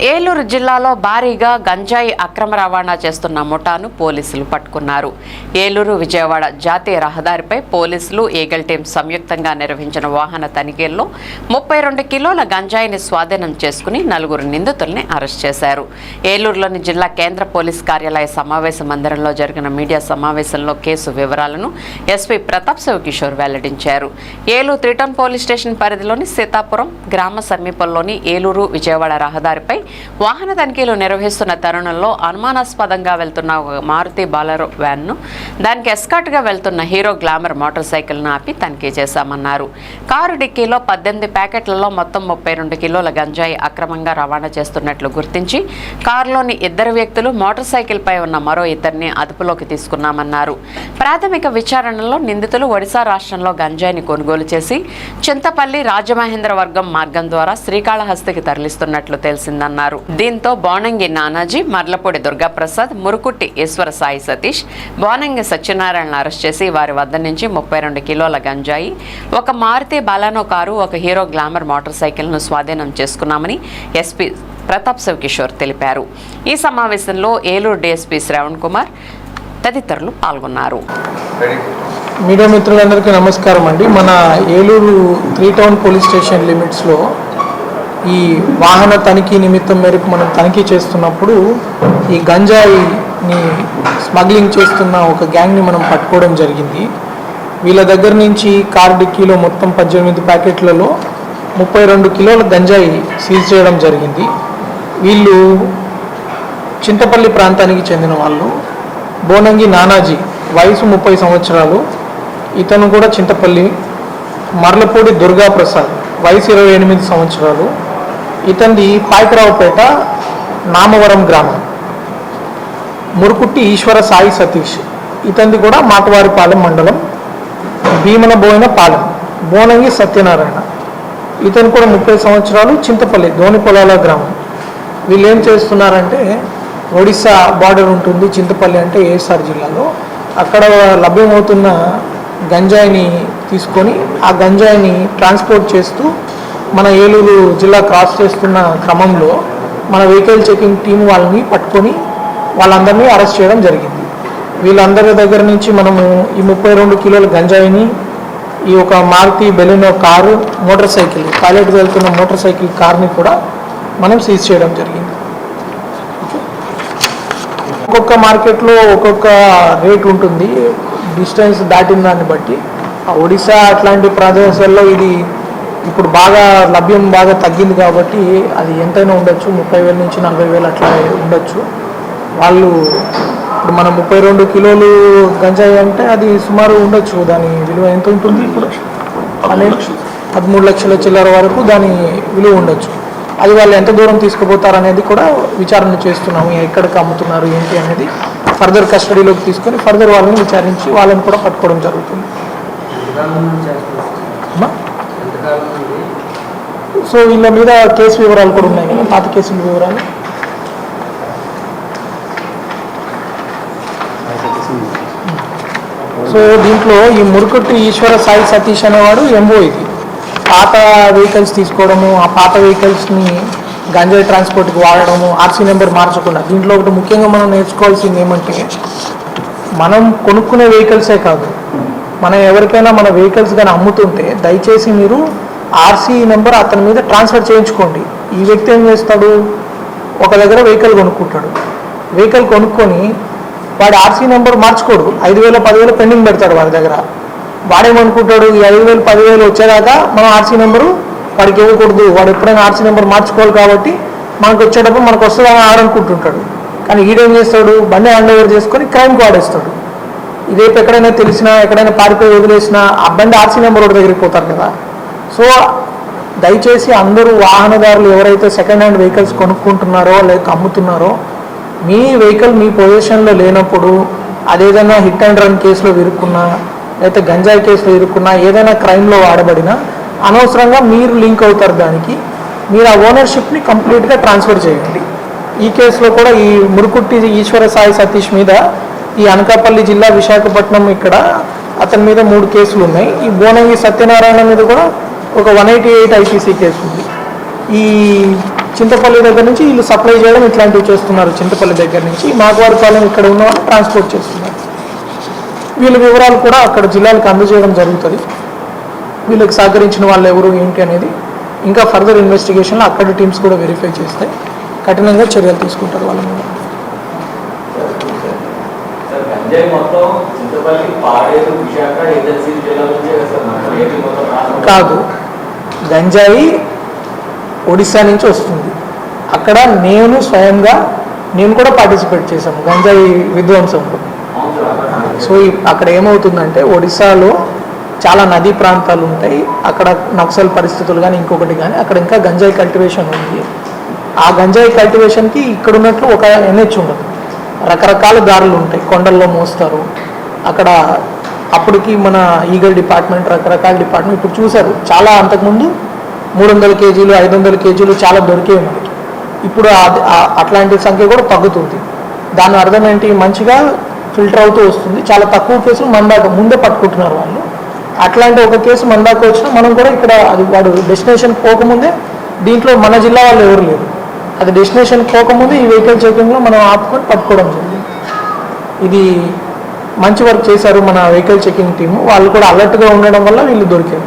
ఏలూరు జిల్లాలో భారీగా గంజాయి అక్రమ రవాణా చేస్తున్న ముఠాను పోలీసులు పట్టుకున్నారు. ఏలూరు విజయవాడ జాతీయ రహదారిపై పోలీసులు ఈగల్ టీం సంయుక్తంగా నిర్వహించిన వాహన తనిఖీల్లో 32 కిలోల గంజాయిని స్వాధీనం చేసుకుని 4 నిందితుల్ని అరెస్ట్ చేశారు. ఏలూరులోని జిల్లా కేంద్ర పోలీస్ కార్యాలయ సమావేశ మందిరంలో జరిగిన మీడియా సమావేశంలో కేసు వివరాలను ఎస్పీ ప్రతాప్ శివకిషోర్ వెల్లడించారు. ఏలూరు 3 టౌన్ పోలీస్ స్టేషన్ పరిధిలోని సీతాపురం గ్రామ సమీపంలోని ఏలూరు విజయవాడ రహదారిపై వాహన తనిఖీలు నిర్వహిస్తున్న తరుణంలో అనుమానాస్పదంగా వెళ్తున్న మారుతి బాలెరో వ్యాన్ను, దానికి ఎస్కార్ట్ గా వెళ్తున్న హీరో గ్లామర్ మోటార్ సైకిల్ను ఆపి తనిఖీ చేశామన్నారు. కారు డిక్కీలో 18 ప్యాకెట్లలో మొత్తం 32 కిలోల గంజాయి అక్రమంగా రవాణా చేస్తున్నట్లు గుర్తించి కారులోని 2 వ్యక్తులు, మోటార్ సైకిల్ పై ఉన్న మరో 2ని అదుపులోకి తీసుకున్నామన్నారు. ప్రాథమిక విచారణలో నిందితులు ఒడిశా రాష్ట్రంలో గంజాయిని కొనుగోలు చేసి చింతపల్లి రాజమహేంద్రవర్గం మార్గం ద్వారా శ్రీకాళహస్తికి తరలిస్తున్నట్లు తెలిసిందన్నారు. దీంతో బోనంగి నానాజీ, మర్లపూడి దుర్గాప్రసాద్, మురుకుట్టి ఈశ్వర సాయి సతీష్, బోనంగి సత్యనారాయణ అరెస్ట్ చేసి వారి వద్ద నుంచి 32 కిలోల గంజాయి, ఒక మారుతి బాలెనో కారు, ఒక హీరో గ్లామర్ మోటార్ సైకిల్ ను స్వాధీనం చేసుకున్నామని ఎస్పీ ప్రతాప్ శివకిషోర్ తెలిపారు. ఈ సమావేశంలో ఏలూరు డీఎస్పీ శ్రవణ్ కుమార్ తదితరులు పాల్గొన్నారు. మీడియా మిత్రులందరికీ నమస్కారం అండి. మన ఏలూరు 3 టౌన్ పోలీస్ స్టేషన్ లిమిట్స్లో ఈ వాహన తనిఖీ నిమిత్తం మేరకు మనం తనిఖీ చేస్తున్నప్పుడు ఈ గంజాయిని స్మగ్లింగ్ చేస్తున్న ఒక గ్యాంగ్ని మనం పట్టుకోవడం జరిగింది. వీళ్ళ దగ్గర నుంచి కార్ డిక్కీలో మొత్తం 18 ప్యాకెట్లలో 32 కిలోల గంజాయి సీజ్ చేయడం జరిగింది. వీళ్ళు చింతపల్లి ప్రాంతానికి చెందిన వాళ్ళు. బోనంగి నానాజీ వయసు 30 సంవత్సరాలు, ఇతను కూడా చింతపల్లి. మర్లపూడి దుర్గాప్రసాద్ వయసు 28 సంవత్సరాలు, ఇతనిది పాయకరావుపేట నామవరం గ్రామం. మురుకుట్టి ఈశ్వర సాయి సతీష్, ఇతనిది కూడా మాటవారిపాలెం మండలం భీమనబోయిన పాలెం. బోనంగి సత్యనారాయణ, ఇతను కూడా 30 సంవత్సరాలు, చింతపల్లి ధోని పొలాల గ్రామం. వీళ్ళు ఏం చేస్తున్నారంటే ఒడిశా బార్డర్ ఉంటుంది చింతపల్లి అంటే ఏఎస్ఆర్ జిల్లాలో, అక్కడ లభ్యమవుతున్న గంజాయిని తీసుకొని ఆ గంజాయిని ట్రాన్స్పోర్ట్ చేస్తూ మన ఏలూరు జిల్లా క్రాస్ చేస్తున్న క్రమంలో మన వెహికల్ చెకింగ్ టీం వాళ్ళని పట్టుకొని వాళ్ళందరినీ అరెస్ట్ చేయడం జరిగింది. వీళ్ళందరి దగ్గర నుంచి మనము ఈ 32 కిలోల గంజాయిని, ఈ ఒక Maruti Baleno car, motor cycle, pilot వెళ్తున్న మోటార్ సైకిల్ కార్ని కూడా మనం సీజ్ చేయడం జరిగింది. ఒక్కొక్క మార్కెట్లో ఒక్కొక్క రేట్ ఉంటుంది, డిస్టెన్స్ దాటిన దాన్ని బట్టి. ఒడిశా అట్లాంటి ప్రదేశాల్లో ఇది ఇప్పుడు లభ్యం బాగా తగ్గింది కాబట్టి అది ఎంతైనా ఉండొచ్చు, 30,000 నుంచి 40,000 అట్లా ఉండొచ్చు. వాళ్ళు ఇప్పుడు మనం 32 కిలోలు గంజాయి అంటే అది సుమారు ఉండొచ్చు, దాని విలువ ఎంత ఉంటుంది ఇప్పుడు 13 లక్షల చిల్లర వరకు దాని విలువ ఉండొచ్చు. అది వాళ్ళు ఎంత దూరం తీసుకుపోతారు అనేది కూడా విచారణ చేస్తున్నాము. ఎక్కడికి అమ్ముతున్నారు ఏంటి అనేది ఫర్దర్ కస్టడీలోకి తీసుకొని ఫర్దర్ వాళ్ళని విచారించి వాళ్ళని కూడా పట్టుకోవడం జరుగుతుంది. సో వీళ్ళ మీద కేసు వివరాలు కూడా ఉన్నాయి కదా, పాత కేసుల వివరాలు. సో దీంట్లో ఈ మురుకుట్టి ఈశ్వర సాయి సతీష్ అనేవాడు ఎంఓ. ఇది పాత వెహికల్స్ తీసుకోవడము, ఆ పాత వెహికల్స్ని గంజాయి ట్రాన్స్పోర్ట్కి వాడడము, ఆర్సీ నెంబర్ మార్చకుండా. దీంట్లో ఒకటి ముఖ్యంగా మనం నేర్చుకోవాల్సింది ఏమంటే, మనం కొనుక్కునే వెహికల్సే కాదు, మనం ఎవరికైనా మన వెహికల్స్ కానీ అమ్ముతుంటే దయచేసి మీరు ఆర్సీ నెంబర్ అతని మీద ట్రాన్స్ఫర్ చేయించుకోండి. ఈ వ్యక్తి ఏం చేస్తాడు, ఒక దగ్గర వెహికల్ కొనుక్కుంటాడు, వెహికల్ కొనుక్కొని వాడు ఆర్సీ నెంబర్ మార్చుకోడు, 5,000 10,000 పెండింగ్ పెడతాడు వాడి దగ్గర. వాడేమనుకుంటాడు, ఈ 5,000 10,000 వచ్చేదాకా మనం ఆర్సీ నెంబరు వాడికి ఇవ్వకూడదు, వాడు ఎప్పుడైనా ఆర్సీ నెంబర్ మార్చుకోవాలి కాబట్టి మనకు వచ్చేటప్పుడు మనకు వస్తుందని ఆడనుకుంటుంటాడు. కానీ ఈడేం చేస్తాడు, బండి హ్యాండ్ ఓవర్ చేసుకొని క్రైమ్కి వాడేస్తాడు. ఇదేపు ఎక్కడైనా తెలిసినా, ఎక్కడైనా పారిపోయి వదిలేసినా ఆ బండి ఆర్సీ నెంబర్ ఒకటి దగ్గరికి పోతారు కదా. సో దయచేసి అందరూ వాహనదారులు ఎవరైతే సెకండ్ హ్యాండ్ వెహికల్స్ కొనుక్కుంటున్నారో లేక అమ్ముతున్నారో, మీ వెహికల్ మీ పొజిషన్లో లేనప్పుడు అదేదైనా హిట్ అండ్ రన్ కేసులో ఇరుక్కున్నా, లేకపోతే గంజాయి కేసులో ఇరుక్కున్నా, ఏదైనా క్రైమ్లో వాడబడినా అనవసరంగా మీరు లింక్ అవుతారు దానికి. మీరు ఆ ఓనర్షిప్ని కంప్లీట్గా ట్రాన్స్ఫర్ చేయండి. ఈ కేసులో కూడా ఈ మురుకుట్టి ఈశ్వర సాయి సతీష్ మీద ఈ అనకాపల్లి జిల్లా విశాఖపట్నం ఇక్కడ అతని మీద 3 కేసులు ఉన్నాయి. ఈ బోనంగి సత్యనారాయణ మీద కూడా ఒక 188 ఐపీసీ కేసు ఉంది. ఈ చింతపల్లి దగ్గర నుంచి వీళ్ళు సప్లై చేయడం ఇట్లాంటివి చేస్తున్నారు. చింతపల్లి దగ్గర నుంచి మాగవారిపాలెం ఇక్కడ ఉన్న వాళ్ళు ట్రాన్స్పోర్ట్ చేస్తున్నారు. వీళ్ళ వివరాలు కూడా అక్కడ జిల్లాలకు అందజేయడం జరుగుతుంది. వీళ్ళకి సహకరించిన వాళ్ళు ఎవరు ఏంటి అనేది ఇంకా ఫర్దర్ ఇన్వెస్టిగేషన్లో అక్కడ టీమ్స్ కూడా వెరిఫై చేస్తాయి. కఠినంగా చర్యలు తీసుకుంటారు వాళ్ళ మీద. కాదు, గంజాయి ఒడిశా నుంచి వస్తుంది. అక్కడ స్వయంగా నేను కూడా పార్టిసిపేట్ చేశాను గంజాయి విధ్వంసంలో. సో అక్కడ ఏమవుతుందంటే ఒడిశాలో చాలా నదీ ప్రాంతాలు ఉంటాయి. అక్కడ నక్సల్ పరిస్థితులు కానీ ఇంకొకటి కానీ అక్కడ ఇంకా గంజాయి కల్టివేషన్ ఉంది. ఆ గంజాయి కల్టివేషన్కి ఇక్కడ ఉన్నట్లు ఒక ఎన్హెచ్ ఉండదు. రకరకాల దారులు ఉంటాయి, కొండల్లో మోస్తారు. అక్కడ అప్పటికి మన ఈగల్ డిపార్ట్మెంట్, రకరకాల డిపార్ట్మెంట్ ఇప్పుడు చూశారు. చాలా అంతకుముందు 300 కేజీలు 500 కేజీలు చాలా దొరికేవి మనకి. ఇప్పుడు అట్లాంటి సంఖ్య కూడా తగ్గుతుంది. దాని అర్థం ఏంటి, మంచిగా ఫిల్టర్ అవుతూ వస్తుంది. చాలా తక్కువ కేసులు మన దాకా ముందే పట్టుకుంటున్నారు వాళ్ళు. అట్లాంటి ఒక కేసు మన దాకా వచ్చినా మనం కూడా ఇక్కడ అది వాడు డెస్టినేషన్ పోకముందే, దీంట్లో మన జిల్లా వాళ్ళు ఎవరు లేరు, అది డెస్టినేషన్ పోకముందే ఈ వెహికల్ చెకింగ్లో మనం ఆపుకొని పట్టుకోవడం జరిగింది. ఇది మంచి వర్క్ చేశారు మన వెహికల్ చెకింగ్ టీము. వాళ్ళు కూడా అలర్ట్గా ఉండడం వల్ల వీళ్ళు దొరికారు.